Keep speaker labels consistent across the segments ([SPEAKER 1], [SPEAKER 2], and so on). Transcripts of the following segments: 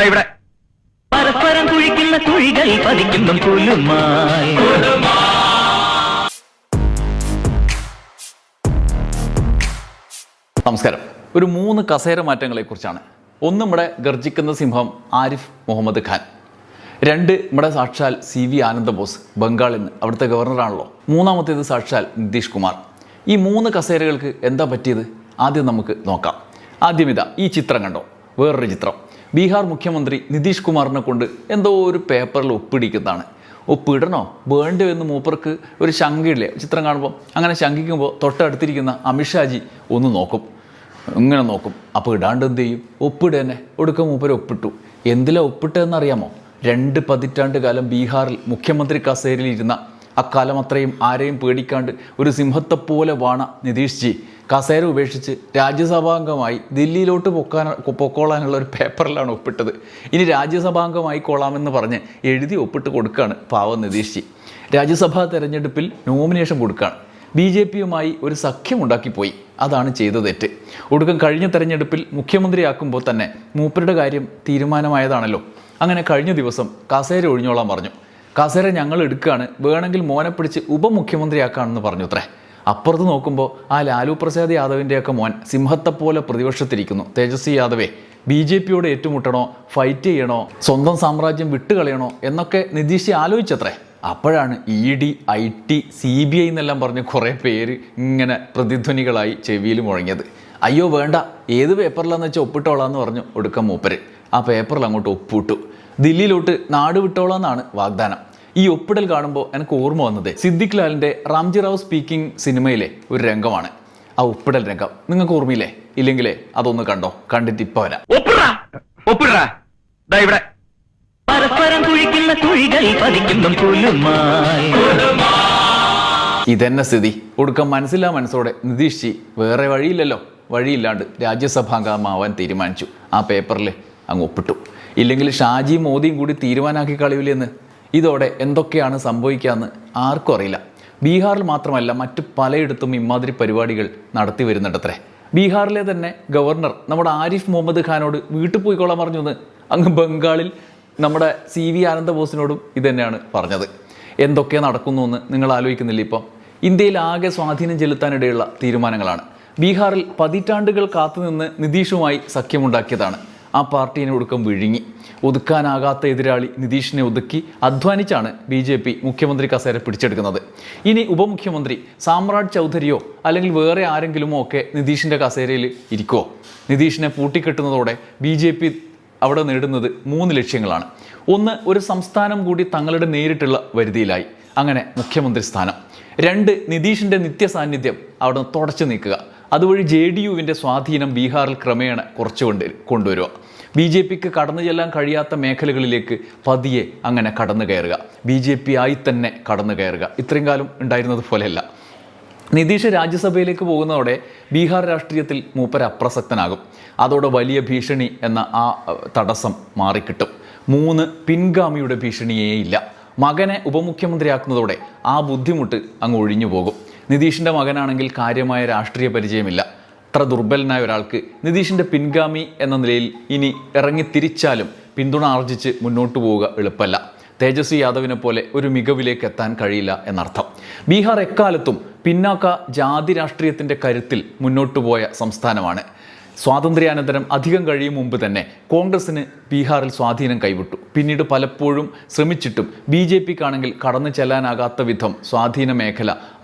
[SPEAKER 1] ഇവിടെ പരസ്പരം കുഴിക്കുന്ന കുഴികൾ പതിക്കുന്ന പുലുമായി.
[SPEAKER 2] നമസ്കാരം. ഒരു 3 കസേര മാറ്റങ്ങളെക്കുറിച്ചാണ്. ഒന്ന്, നമ്മുടെ ഗർജിക്കുന്ന സിംഹം ആരിഫ് മുഹമ്മദ് ഖാൻ. 2, നമ്മുടെ സാക്ഷാൽ CV ആനന്ദബോസ്, ബംഗാളിൽ നിന്ന്, അവിടുത്തെ ഗവർണറാണല്ലോ. മൂന്നാമത്തേത് സാക്ഷാൽ നിതീഷ് കുമാർ. ഈ 3 കസേരകൾക്ക് എന്താ പറ്റിയത്? ആദ്യം നമുക്ക് നോക്കാം. ആദ്യം ഇതാ, ഈ ചിത്രം കണ്ടോ? വേറൊരു ചിത്രം. ബീഹാർ മുഖ്യമന്ത്രി നിതീഷ് കുമാറിനെ കൊണ്ട് എന്തോ ഒരു പേപ്പറിൽ ഒപ്പിടിക്കുന്നതാണ്. ഒപ്പിടണോ വേണ്ടോ എന്ന് മൂപ്പർക്ക് ഒരു ശങ്കയില്ലേ ചിത്രം കാണുമ്പോൾ? അങ്ങനെ ശങ്കിക്കുമ്പോൾ തൊട്ടടുത്തിരിക്കുന്ന അമിത്ഷാജി ഒന്ന് നോക്കും, ഇങ്ങനെ നോക്കും. അപ്പോൾ ഇടാണ്ട് എന്ത് ചെയ്യും? ഒപ്പിടുക തന്നെ. ഒടുക്കം മൂപ്പര് ഒപ്പിട്ടു. എന്തിലാണ് ഒപ്പിട്ടതെന്നറിയാമോ? 2 പതിറ്റാണ്ട് കാലം ബീഹാറിൽ മുഖ്യമന്ത്രി കസേരയിൽ ഇരുന്ന, അക്കാലം അത്രയും ആരെയും പേടിക്കാണ്ട് ഒരു സിംഹത്തെപ്പോലെ വാണ നിതീഷ് ജി കസേര ഉപേക്ഷിച്ച് രാജ്യസഭാംഗമായി ദില്ലിയിലോട്ട് പൊക്കോളാനുള്ള ഒരു പേപ്പറിലാണ് ഒപ്പിട്ടത്. ഇനി രാജ്യസഭാംഗമായി കൊള്ളാമെന്ന് പറഞ്ഞ് എഴുതി ഒപ്പിട്ട് കൊടുക്കുകയാണ് പാവം നിതീഷ് ജി. രാജ്യസഭാ തെരഞ്ഞെടുപ്പിൽ നോമിനേഷൻ കൊടുക്കുകയാണ്. BJPയുമായി ഒരു സഖ്യമുണ്ടാക്കിപ്പോയി. അതാണ് ചെയ്ത തെറ്റ്. ഒടുക്കം കഴിഞ്ഞ തെരഞ്ഞെടുപ്പിൽ മുഖ്യമന്ത്രിയാക്കുമ്പോൾ തന്നെ മൂപ്പരുടെ കാര്യം തീരുമാനമായതാണല്ലോ. അങ്ങനെ കഴിഞ്ഞ ദിവസം കസേര ഒഴിഞ്ഞോളാൻ പറഞ്ഞു. കസേര ഞങ്ങൾ എടുക്കുകയാണ്, വേണമെങ്കിൽ മോനെ പിടിച്ച് ഉപമുഖ്യമന്ത്രിയാക്കാണെന്ന് പറഞ്ഞു അത്രേ. അപ്പുറത്ത് നോക്കുമ്പോൾ ആ ലാലു പ്രസാദ് യാദവിൻ്റെയൊക്കെ മോൻ സിംഹത്തെപ്പോലെ പ്രതിപക്ഷത്തിരിക്കുന്നു. തേജസ്വി യാദവേ, BJPയോട് ഏറ്റുമുട്ടണോ, ഫൈറ്റ് ചെയ്യണോ, സ്വന്തം സാമ്രാജ്യം വിട്ടുകളയണോ എന്നൊക്കെ നിതീഷ് ആലോചിച്ചത്രേ. അപ്പോഴാണ് ED, IT, CBI എന്നെല്ലാം പറഞ്ഞ് കുറേ പേര് ഇങ്ങനെ പ്രതിധ്വനികളായി ചെവിയിൽ മുഴങ്ങിയത്. അയ്യോ വേണ്ട, ഏത് പേപ്പറിലാന്ന് വെച്ചാൽ ഒപ്പിട്ടോളാന്ന് പറഞ്ഞു ഒടുക്കം മൂപ്പര്. ആ പേപ്പറിൽ അങ്ങോട്ട് ഒപ്പിട്ടു. ദില്ലിയിലോട്ട് നാട് വിട്ടോളാന്നാണ് വാഗ്ദാനം. ഈ ഒപ്പിടൽ കാണുമ്പോൾ എനിക്ക് ഓർമ്മ വന്നത് സിദ്ദിഖ് ലാലിൻ്റെ റാംജി റാവു സ്പീക്കിംഗ് സിനിമയിലെ ഒരു രംഗമാണ്. ആ ഒപ്പിടൽ രംഗം നിങ്ങൾക്ക് ഓർമ്മയില്ലേ? ഇല്ലെങ്കിലേ അതൊന്ന് കണ്ടോ. കണ്ടിട്ട് ഇപ്പൊ വരാം.
[SPEAKER 1] ഇവിടെ പരസ്പരം കുഴിക്കുന്ന കുഴികൾ പതിക്കുന്ന പുലുമായി.
[SPEAKER 2] ഇതെന്നെ സ്ഥിതി. ഒടുക്കം മനസ്സോടെ നിതീഷ് ജി വേറെ വഴിയില്ലാണ്ട് രാജ്യസഭാംഗമാവാൻ തീരുമാനിച്ചു. ആ പേപ്പറിൽ അങ്ങ് ഒപ്പിട്ടു. ഇല്ലെങ്കിൽ ഷാജിയും മോദിയും കൂടി തീരുമാനാക്കി കളയൂലെന്ന്. ഇതോടെ എന്തൊക്കെയാണ് സംഭവിക്കാമെന്ന് ആർക്കും അറിയില്ല. ബീഹാറിൽ മാത്രമല്ല, മറ്റ് പലയിടത്തും ഇമാതിരി പരിപാടികൾ നടത്തി വരുന്നുണ്ടത്രേ. ബീഹാറിലെ തന്നെ ഗവർണർ നമ്മുടെ ആരിഫ് മുഹമ്മദ് ഖാനോട് വീട്ടിൽ പോയിക്കോളാൻ പറഞ്ഞു എന്ന് അങ്ങ് ബംഗാളിൽ നമ്മുടെ CV ആനന്ദബോസിനോടും ഇതുതന്നെയാണ് പറഞ്ഞത്. എന്തൊക്കെ നടക്കുന്നു എന്ന് നിങ്ങൾ ആലോചിക്കുന്നില്ല? ഇപ്പം ഇന്ത്യയിൽ ആകെ സ്വാധീനം ചെലുത്താനിടയുള്ള തീരുമാനങ്ങളാണ്. ബീഹാറിൽ പതിറ്റാണ്ടുകൾ കാത്തുനിന്ന് നിതീഷുമായി സഖ്യമുണ്ടാക്കിയതാണ്. ആ പാർട്ടീനെ ഒടുക്കം വിഴുങ്ങി. ഒതുക്കാനാകാത്ത എതിരാളി നിതീഷിനെ ഒതുക്കി അധ്വാനിച്ചാണ് BJP മുഖ്യമന്ത്രി കസേര പിടിച്ചെടുക്കുന്നത്. ഇനി ഉപമുഖ്യമന്ത്രി സാമ്രാജ് ചൗധരിയോ അല്ലെങ്കിൽ വേറെ ആരെങ്കിലുമോ ഒക്കെ നിതീഷിൻ്റെ കസേരയിൽ ഇരിക്കുമോ? നിതീഷിനെ പൂട്ടിക്കെട്ടുന്നതോടെ BJP അവിടെ നേടുന്നത് 3 ലക്ഷ്യങ്ങളാണ്. ഒന്ന്, ഒരു സംസ്ഥാനം കൂടി തങ്ങളുടെ നേരിട്ടുള്ള വരുതിയിലായി, അങ്ങനെ മുഖ്യമന്ത്രി സ്ഥാനം. 2, നിതീഷിൻ്റെ നിത്യസാന്നിധ്യം അവിടെ തുടച്ചു നീക്കുക. അതുവഴി JDUവിൻ്റെ സ്വാധീനം ബീഹാറിൽ ക്രമേണ കൊണ്ടുവരിക. BJPക്ക് കടന്നു ചെല്ലാൻ കഴിയാത്ത മേഖലകളിലേക്ക് പതിയെ അങ്ങനെ കടന്നു കയറുക. BJP ആയി തന്നെ കടന്നു കയറുക. ഇത്രയും കാലം ഉണ്ടായിരുന്നത് പോലെയല്ല. നിതീഷ് രാജ്യസഭയിലേക്ക് പോകുന്നതോടെ ബീഹാർ രാഷ്ട്രീയത്തിൽ മൂപ്പർ അപ്രസക്തനാകും. അതോടെ വലിയ ഭീഷണി എന്ന ആ തടസ്സം മാറിക്കിട്ടും. 3, പിൻഗാമിയുടെ ഭീഷണിയേയില്ല. മകനെ ഉപമുഖ്യമന്ത്രിയാക്കുന്നതോടെ ആ ബുദ്ധിമുട്ട് അങ്ങ് ഒഴിഞ്ഞു പോകും. നിതീഷിൻ്റെ മകനാണെങ്കിൽ കാര്യമായ രാഷ്ട്രീയ പരിചയമില്ല. അത്ര ദുർബലനായ ഒരാൾക്ക് നിതീഷിൻ്റെ പിൻഗാമി എന്ന നിലയിൽ ഇനി ഇറങ്ങിത്തിരിച്ചാലും പിന്തുണ ആർജിച്ച് മുന്നോട്ട് പോവുക എളുപ്പമല്ല. തേജസ്വി യാദവിനെ പോലെ ഒരു മികവിലേക്ക് എത്താൻ കഴിയില്ല എന്നർത്ഥം. ബീഹാർ എക്കാലത്തും പിന്നാക്ക ജാതി രാഷ്ട്രീയത്തിൻ്റെ കരുത്തിൽ മുന്നോട്ട് പോയ സംസ്ഥാനമാണ്. സ്വാതന്ത്ര്യാനന്തരം അധികം കഴിയും മുമ്പ് തന്നെ കോൺഗ്രസിന് ബീഹാറിൽ സ്വാധീനം കൈവിട്ടു. പിന്നീട് പലപ്പോഴും ശ്രമിച്ചിട്ടും BJPക്കാണെങ്കിൽ കടന്നു ചെല്ലാനാകാത്ത വിധം സ്വാധീന മേഖല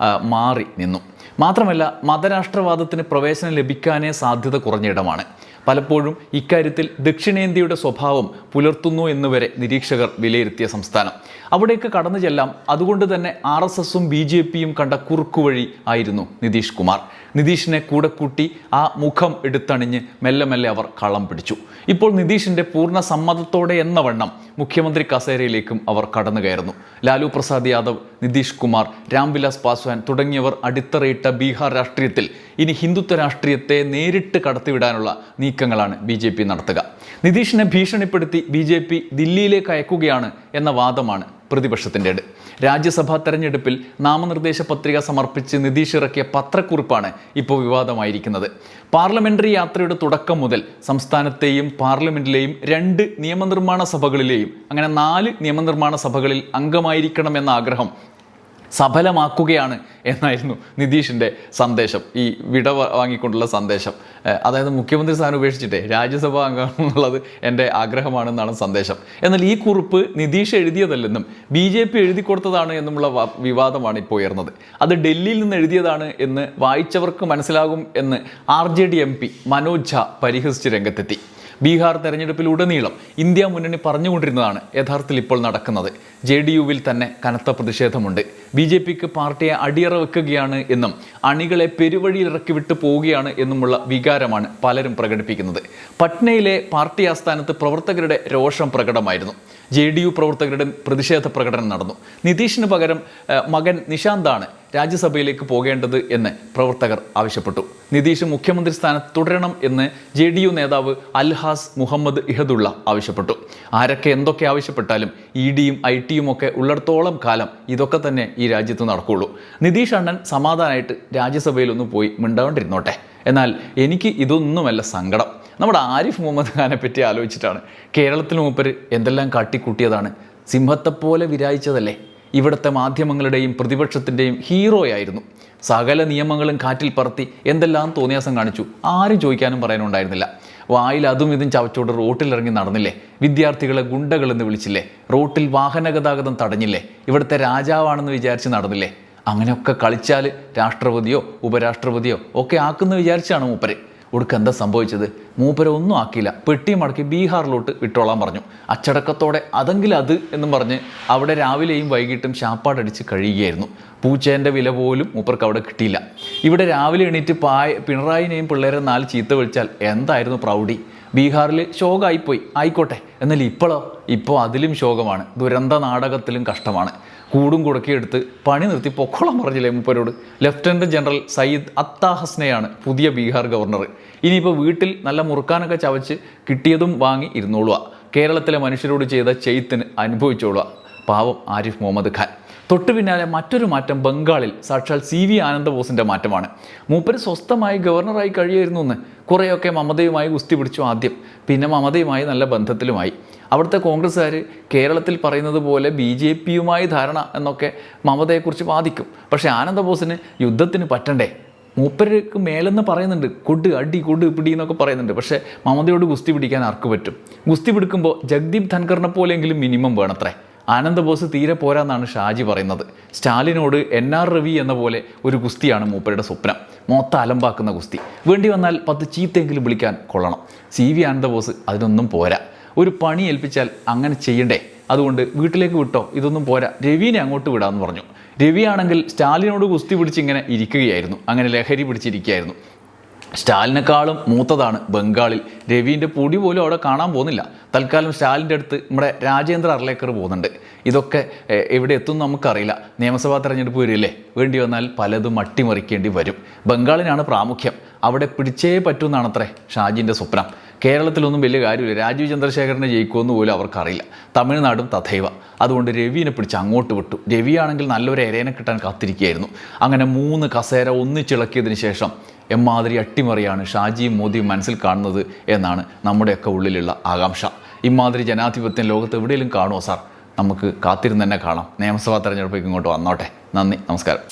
[SPEAKER 2] മാറി നിന്നു. മാത്രമല്ല, മതരാഷ്ട്രവാദത്തിന് പ്രവേശനം ലഭിക്കാനേ സാധ്യത കുറഞ്ഞ ഇടമാണ്. പലപ്പോഴും ഇക്കാര്യത്തിൽ ദക്ഷിണേന്ത്യയുടെ സ്വഭാവം പുലർത്തുന്നു എന്നുവരെ നിരീക്ഷകർ വിലയിരുത്തിയ സംസ്ഥാനം. അവിടേക്ക് കടന്നു ചെല്ലാം. അതുകൊണ്ട് തന്നെ RSSും BJPയും കണ്ട കുറുക്കുവഴി ആയിരുന്നു നിതീഷ് കുമാർ. നിതീഷിനെ കൂടെ കൂട്ടി ആ മുഖം എടുത്തണിഞ്ഞ് മെല്ലെ അവർ കളം പിടിച്ചു. ഇപ്പോൾ നിതീഷിൻ്റെ പൂർണ്ണ സമ്മതത്തോടെ എന്ന വണ്ണം മുഖ്യമന്ത്രി കസേരയിലേക്കും അവർ കടന്നു കയറുന്നു. ലാലു പ്രസാദ് യാദവ്, നിതീഷ് കുമാർ, രാംവിലാസ് പാസ്വാൻ തുടങ്ങിയവർ അടിത്തറയിട്ട ബീഹാർ രാഷ്ട്രീയത്തിൽ ഇനി ഹിന്ദുത്വ രാഷ്ട്രീയത്തെ നേരിട്ട് കടത്തിവിടാനുള്ള നീക്കങ്ങളാണ് BJP നടത്തുക. നിതീഷിനെ ഭീഷണിപ്പെടുത്തി BJP ദില്ലിയിലേക്ക് അയക്കുകയാണ് എന്ന വാദമാണ് പ്രതിപക്ഷത്തിൻ്റേത്. രാജ്യസഭാ തെരഞ്ഞെടുപ്പിൽ നാമനിർദ്ദേശ പത്രിക സമർപ്പിച്ച് നിതീഷ് ഇറക്കിയ പത്രക്കുറിപ്പാണ് ഇപ്പോൾ വിവാദമായിരിക്കുന്നത്. പാർലമെന്ററി യാത്രയുടെ തുടക്കം മുതൽ സംസ്ഥാനത്തെയും പാർലമെന്റിലെയും 2 നിയമനിർമ്മാണ സഭകളിലെയും അങ്ങനെ 4 നിയമനിർമ്മാണ സഭകളിൽ അംഗമായിരിക്കണമെന്ന ആഗ്രഹം സഫലമാക്കുകയാണ് എന്നായിരുന്നു നിതീഷിൻ്റെ സന്ദേശം, ഈ വിട വാങ്ങിക്കൊണ്ടുള്ള സന്ദേശം. അതായത് മുഖ്യമന്ത്രി സ്ഥാനം ഉപേക്ഷിച്ചിട്ടേ രാജ്യസഭാ അംഗം എന്നുള്ളത് എൻ്റെ ആഗ്രഹമാണെന്നാണ് സന്ദേശം. എന്നാൽ ഈ കുറിപ്പ് നിതീഷ് എഴുതിയതല്ലെന്നും BJP എഴുതി കൊടുത്തതാണ് എന്നുമുള്ള വിവാദമാണ് ഇപ്പോൾ ഉയർന്നത്. അത് ഡൽഹിയിൽ നിന്ന് എഴുതിയതാണ് എന്ന് വായിച്ചവർക്ക് മനസ്സിലാകും എന്ന് RJD MP മനോജ് ഝാ പരിഹസിച്ച് രംഗത്തെത്തി. ബീഹാർ തെരഞ്ഞെടുപ്പിലുടനീളം ഇന്ത്യ മുന്നണി പറഞ്ഞുകൊണ്ടിരുന്നതാണ് യഥാർത്ഥത്തിൽ ഇപ്പോൾ നടക്കുന്നത്. JDU-വിൽ തന്നെ കനത്ത പ്രതിഷേധമുണ്ട്. BJPക്ക് പാർട്ടിയെ അടിയറ വെക്കുകയാണ് എന്നും അണികളെ പെരുവഴിയിൽ ഇറക്കി വിട്ടു പോവുകയാണ് എന്നുമുള്ള വികാരമാണ് പലരും പ്രകടിപ്പിക്കുന്നത്. പട്നയിലെ പാർട്ടി ആസ്ഥാനത്ത് പ്രവർത്തകരുടെ രോഷം പ്രകടമായിരുന്നു. JDU പ്രവർത്തകരുടെ പ്രതിഷേധ പ്രകടനം നടന്നു. നിതീഷിന് പകരം മകൻ നിശാന്താണ് രാജ്യസഭയിലേക്ക് പോകേണ്ടത് എന്ന് പ്രവർത്തകർ ആവശ്യപ്പെട്ടു. നിതീഷ് മുഖ്യമന്ത്രി സ്ഥാനത്ത് തുടരണം എന്ന് JDU നേതാവ് അൽഹാസ് മുഹമ്മദ് ഇഹദുള്ള ആവശ്യപ്പെട്ടു. ആരൊക്കെ എന്തൊക്കെ ആവശ്യപ്പെട്ടാലും EDയും IT-യും ഒക്കെ ഉള്ളിടത്തോളം കാലം ഇതൊക്കെ തന്നെ ഈ രാജ്യത്ത് നടക്കുകയുള്ളൂ. നിതീഷ് അണ്ണൻ സമാധാനമായിട്ട് രാജ്യസഭയിലൊന്ന് പോയി മിണ്ടാണ്ടിരുന്നോട്ടെ. എന്നാൽ എനിക്ക് ഇതൊന്നുമല്ല സങ്കടം. നമ്മുടെ ആരിഫ് മുഹമ്മദ് ഖാനെ പറ്റി ആലോചിച്ചിട്ടാണ്. കേരളത്തിൽ മൂപ്പര് എന്തെല്ലാം കാട്ടിക്കൂട്ടിയതാണ്. സിംഹത്തെപ്പോലെ വിരായിച്ചതല്ലേ. ഇവിടുത്തെ മാധ്യമങ്ങളുടെയും പ്രതിപക്ഷത്തിൻ്റെയും ഹീറോയായിരുന്നു. സകല നിയമങ്ങളും കാറ്റിൽ പറത്തി എന്തെല്ലാം തോന്നിയാസം കാണിച്ചു. ആരും ചോദിക്കാനും പറയാനുണ്ടായിരുന്നില്ല. വായിൽ അതും ഇതും ചവച്ചോട് റോട്ടിലിറങ്ങി നടന്നില്ലേ. വിദ്യാർത്ഥികളെ ഗുണ്ടകളെന്ന് വിളിച്ചില്ലേ. റോട്ടിൽ വാഹന ഗതാഗതം തടഞ്ഞില്ലേ. ഇവിടുത്തെ രാജാവാണെന്ന് വിചാരിച്ച് നടന്നില്ലേ. അങ്ങനെയൊക്കെ കളിച്ചാൽ രാഷ്ട്രപതിയോ ഉപരാഷ്ട്രപതിയോ ഒക്കെ ആക്കുന്ന വിചാരിച്ചാണ് മൂപ്പര്. ഒടുക്കം എന്താ സംഭവിച്ചത്? മൂപ്പരെ ഒന്നും ആക്കിയില്ല. പെട്ടി മടക്കി ബീഹാറിലോട്ട് വിട്ടോളാൻ പറഞ്ഞു. അച്ചടക്കത്തോടെ അതെങ്കിലും അത് എന്നും പറഞ്ഞ് അവിടെ രാവിലെയും വൈകിട്ടും ശാപ്പാടടിച്ച് കഴിയുകയായിരുന്നു. പൂച്ചേൻ്റെ വില പോലും മൂപ്പർക്ക് അവിടെ കിട്ടിയില്ല. ഇവിടെ രാവിലെ എണീറ്റ് പിണറായിനെയും പിള്ളേരെ 4 ചീത്ത വിളിച്ചാൽ എന്തായിരുന്നു പ്രൗഢി. ബീഹാറിൽ ശോകമായിപ്പോയി, ആയിക്കോട്ടെ. എന്നാൽ ഇപ്പോൾ അതിലും ശോകമാണ്. ദുരന്ത നാടകത്തിലും കഷ്ടമാണ്. കൂടും കുടക്കിയെടുത്ത് പണി നിർത്തി പൊക്കോളം പറഞ്ഞില്ലേ മൂപ്പരോട്. ലഫ്റ്റനന്റ് ജനറൽ സയ്യിദ് അത്താ ഹസ്നയാണ് പുതിയ ബീഹാർ ഗവർണർ. ഇനിയിപ്പോൾ വീട്ടിൽ നല്ല മുറുക്കാനൊക്കെ ചവച്ച് കിട്ടിയതും വാങ്ങി ഇരുന്നോളുക. കേരളത്തിലെ മനുഷ്യരോട് ചെയ്ത ചെയ്ത്തിന് അനുഭവിച്ചോളുക. പാവം ആരിഫ് മുഹമ്മദ് ഖാൻ. തൊട്ടു പിന്നാലെ മറ്റൊരു മാറ്റം ബംഗാളിൽ സാക്ഷാൽ CV ആനന്ദബോസിൻ്റെ മാറ്റമാണ്. മൂപ്പര് സ്വസ്ഥമായി ഗവർണറായി കഴിയായിരുന്നു എന്ന്. കുറേയൊക്കെ മമതയുമായി ഗുസ്തി പിടിച്ചു ആദ്യം. പിന്നെ മമതയുമായി നല്ല ബന്ധത്തിലുമായി. അവിടുത്തെ കോൺഗ്രസ്സുകാർ കേരളത്തിൽ പറയുന്നത് പോലെ BJP-യുമായി ധാരണ എന്നൊക്കെ മമതയെക്കുറിച്ച് വാദിക്കും. പക്ഷേ ആനന്ദബോസിന് യുദ്ധത്തിന് പറ്റണ്ടേ. മൂപ്പർക്ക് മേലെന്ന് പറയുന്നുണ്ട്, കൊട് അടി കൊട് പിടി എന്നൊക്കെ പറയുന്നുണ്ട്. പക്ഷേ മമതയോട് ഗുസ്തി പിടിക്കാൻ ആർക്ക് പറ്റും? ഗുസ്തി പിടിക്കുമ്പോൾ ജഗ്ദീപ് ധൻഖറിനെ പോലെയെങ്കിലും മിനിമം വേണത്രേ. ആനന്ദബോസ് തീരെ പോരാന്നാണ് ഷാജി പറയുന്നത്. സ്റ്റാലിനോട് NR രവി എന്ന പോലെ ഒരു ഗുസ്തിയാണ് മൂപ്പരുടെ സ്വപ്നം. മൊത്തം അലമ്പാക്കുന്ന ഗുസ്തി. വേണ്ടി വന്നാൽ 10 ചീത്തെങ്കിലും വിളിക്കാൻ കൊള്ളണം. CV ആനന്ദബോസ് അതിനൊന്നും പോരാ. ഒരു പണി ഏൽപ്പിച്ചാൽ അങ്ങനെ ചെയ്യണ്ടേ. അതുകൊണ്ട് വീട്ടിലേക്ക് വിട്ടോ, ഇതൊന്നും പോരാ, രവിനെ അങ്ങോട്ട് വിടാമെന്ന് പറഞ്ഞു. രവിയാണെങ്കിൽ സ്റ്റാലിനോട് ഗുസ്തി പിടിച്ചിങ്ങനെ ഇരിക്കുകയായിരുന്നു. അങ്ങനെ ലഹരി പിടിച്ചിരിക്കുകയായിരുന്നു. സ്റ്റാലിനേക്കാളും മൂത്തതാണ് ബംഗാളിൽ. രവീൻ്റെ പൊടി പോലും അവിടെ കാണാൻ പോകുന്നില്ല. തൽക്കാലം സ്റ്റാലിൻ്റെ അടുത്ത് നമ്മുടെ രാജേന്ദ്ര അർലേക്കർ പോകുന്നുണ്ട്. ഇതൊക്കെ എവിടെ എത്തും നമുക്കറിയില്ല. നിയമസഭാ തെരഞ്ഞെടുപ്പ് വരില്ലേ. വേണ്ടി വന്നാൽ പലതും അട്ടിമറിക്കേണ്ടി വരും. ബംഗാളിനാണ് പ്രാമുഖ്യം. അവിടെ പിടിച്ചേ പറ്റുമെന്നാണത്രേ ഷാജിൻ്റെ സ്വപ്നം. കേരളത്തിലൊന്നും വലിയ കാര്യമില്ല. രാജീവ് ചന്ദ്രശേഖരനെ ജയിക്കുമെന്ന് പോലും അവർക്കറിയില്ല. തമിഴ്നാടും തഥൈവ. അതുകൊണ്ട് രവിനെ പിടിച്ച് അങ്ങോട്ട് വിട്ടു. രവിയാണെങ്കിൽ നല്ലൊരു എരേനെ കിട്ടാൻ കാത്തിരിക്കുകയായിരുന്നു. അങ്ങനെ 3 കസേര ഒന്നിച്ചിളക്കിയതിന് ശേഷം എമ്മാതിരി അട്ടിമറിയാണ് ഷാജിയും മോദിയും മനസ്സിൽ കാണുന്നത് എന്നാണ് നമ്മുടെയൊക്കെ ഉള്ളിലുള്ള ആകാംക്ഷ. ഇമാതിരി ജനാധിപത്യം ലോകത്ത് എവിടെയെങ്കിലും കാണുമോ സാർ? നമുക്ക് കാത്തിരുന്ന് തന്നെ കാണാം. നിയമസഭാ തെരഞ്ഞെടുപ്പിലേക്ക് ഇങ്ങോട്ട് വന്നോട്ടെ. നന്ദി, നമസ്കാരം.